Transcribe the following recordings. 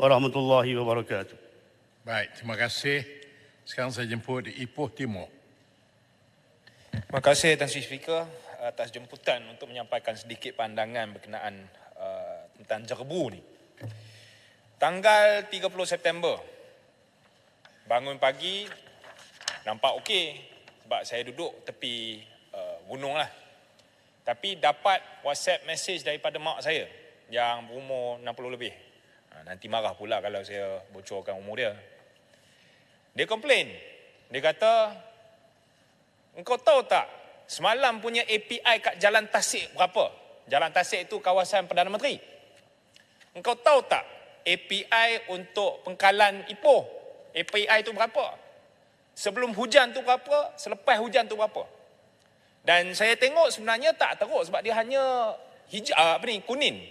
warahmatullahi wabarakatuh. Baik, terima kasih. Sekarang saya jemput Ipoh Timur. Terima kasih Tan Sri Speaker atas jemputan untuk menyampaikan sedikit pandangan berkenaan tentang Jerbu ni. Tanggal 30 September, bangun pagi, nampak okey sebab saya duduk tepi gunung lah. Tapi dapat WhatsApp message daripada mak saya yang berumur 60 lebih. Nanti marah pula kalau saya bocorkan umur dia. Dia komplain. Dia kata, engkau tahu tak semalam punya API kat Jalan Tasik berapa? Jalan Tasik itu kawasan Perdana Menteri. Engkau tahu tak API untuk Pengkalan Ipoh, API itu berapa? Sebelum hujan tu berapa? Selepas hujan tu berapa? Dan saya tengok sebenarnya tak teruk sebab dia hanya kuning.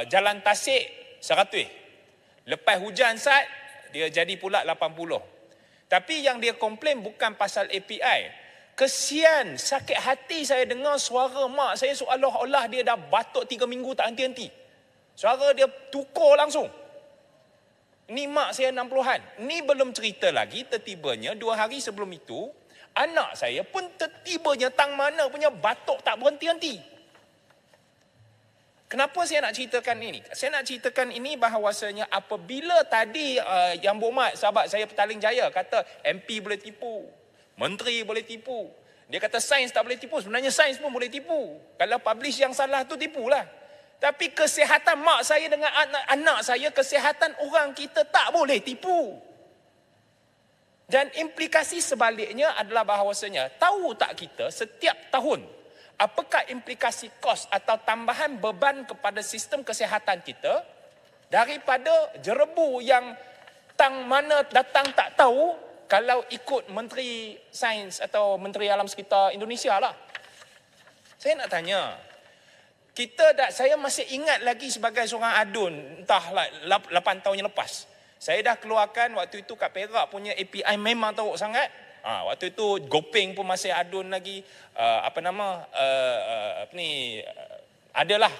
Jalan Tasik 100. Lepas hujan sat, dia jadi pula 80. Tapi yang dia komplain bukan pasal API. Kesian, sakit hati saya dengar suara mak saya seolah-olah dia dah batuk 3 minggu tak henti-henti. Suara dia tukar langsung. Ni mak saya 60-an. Ni belum cerita lagi, tertibanya 2 hari sebelum itu, anak saya pun tertibanya tang mana punya batuk tak berhenti-henti. Kenapa saya nak ceritakan ini? Saya nak ceritakan ini bahawasanya apabila tadi Yang Berhormat sahabat saya Petaling Jaya kata MP boleh tipu, Menteri boleh tipu. Dia kata sains tak boleh tipu. Sebenarnya sains pun boleh tipu. Kalau publish yang salah tu tipulah. Tapi kesihatan mak saya dengan anak saya, kesihatan orang kita tak boleh tipu. Dan implikasi sebaliknya adalah bahawasanya, tahu tak kita setiap tahun, apakah implikasi kos atau tambahan beban kepada sistem kesihatan kita daripada Jerbu yang tang mana datang tak tahu kalau ikut Menteri Sains atau Menteri Alam Sekitar Indonesia lah. Saya nak tanya, saya masih ingat lagi sebagai seorang adun, entahlah 8 tahun yang lepas. Saya dah keluarkan waktu itu kat Perak punya API memang teruk sangat. Waktu itu Gopeng pun masih adun lagi. Adalah.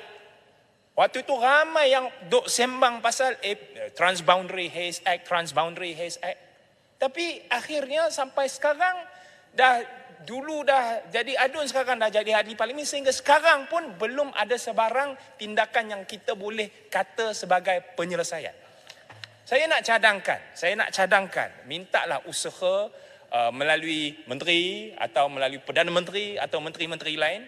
Waktu itu ramai yang duk sembang pasal Transboundary Haze Act, Transboundary Haze Act. Tapi akhirnya sampai sekarang dulu dah jadi adun, sekarang dah jadi ahli parlimen, sehingga sekarang pun belum ada sebarang tindakan yang kita boleh kata sebagai penyelesaian. Saya nak cadangkan, mintalah usaha melalui menteri atau melalui Perdana Menteri atau menteri-menteri lain,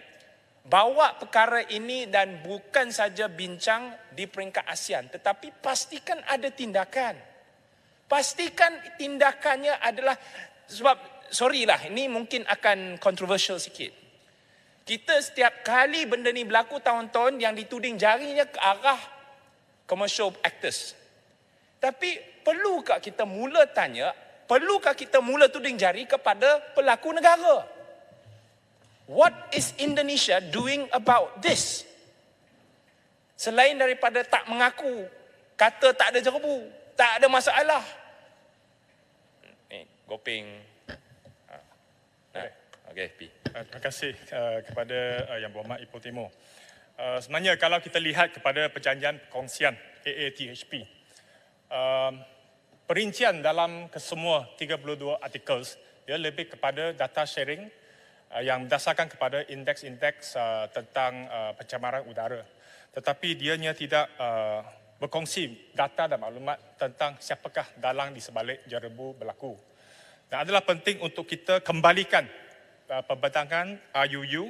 bawa perkara ini dan bukan saja bincang di peringkat ASEAN, tetapi pastikan ada tindakan. Pastikan tindakannya adalah, sebab sorry lah, ini mungkin akan controversial sikit. Kita setiap kali benda ni berlaku tahun-tahun yang dituding jarinya ke arah commercial actors. Tapi perlukah kita mula tuding jari kepada pelaku negara? What is Indonesia doing about this? Selain daripada tak mengaku, kata tak ada Jerbu, tak ada masalah. Gopeng. Okey, P. Terima kasih kepada Yang Berhormat Ipoh Timur. Sebenarnya kalau kita lihat kepada perjanjian perkongsian AATHP, perincian dalam kesemua 32 articles, dia lebih kepada data sharing yang berdasarkan kepada indeks-indeks tentang pencemaran udara. Tetapi dianya tidak berkongsi data dan maklumat tentang siapakah dalang di sebalik Jerbu berlaku. Dan adalah penting untuk kita kembalikan pembentangan IUU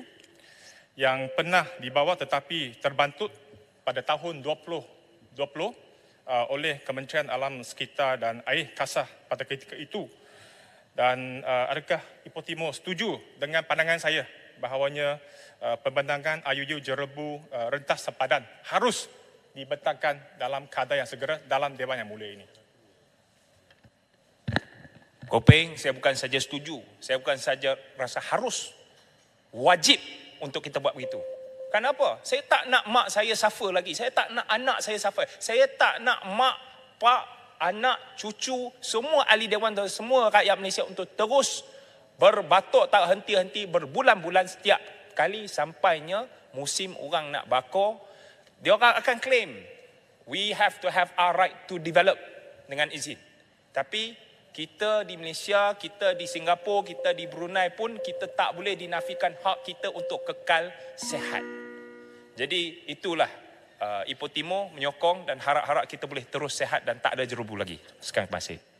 yang pernah dibawa tetapi terbantut pada tahun 2020 oleh Kementerian Alam Sekitar dan Air Kasar pada ketika itu. Dan adakah Ipoh Timur setuju dengan pandangan saya bahawanya pembentangan IUU Jerbu rentas sepadan harus dibentangkan dalam kadar yang segera dalam Dewan Yang Mulia ini? Gopeng, saya bukan saja setuju, saya bukan saja rasa harus, wajib untuk kita buat begitu. Kenapa? Saya tak nak mak saya suffer lagi, saya tak nak anak saya suffer, saya tak nak mak, pak, anak, cucu, semua ahli dewan, semua rakyat Malaysia untuk terus berbatuk tak henti-henti berbulan-bulan setiap kali sampainya musim orang nak bakar. Dia orang akan claim We have to have our right to develop dengan izin. Tapi kita di Malaysia, kita di Singapura, kita di Brunei pun kita tak boleh dinafikan hak kita untuk kekal sehat. Jadi itulah Ipoh Timur menyokong dan harap-harap kita boleh terus sehat dan tak ada jerubu lagi. Sekian terima kasih.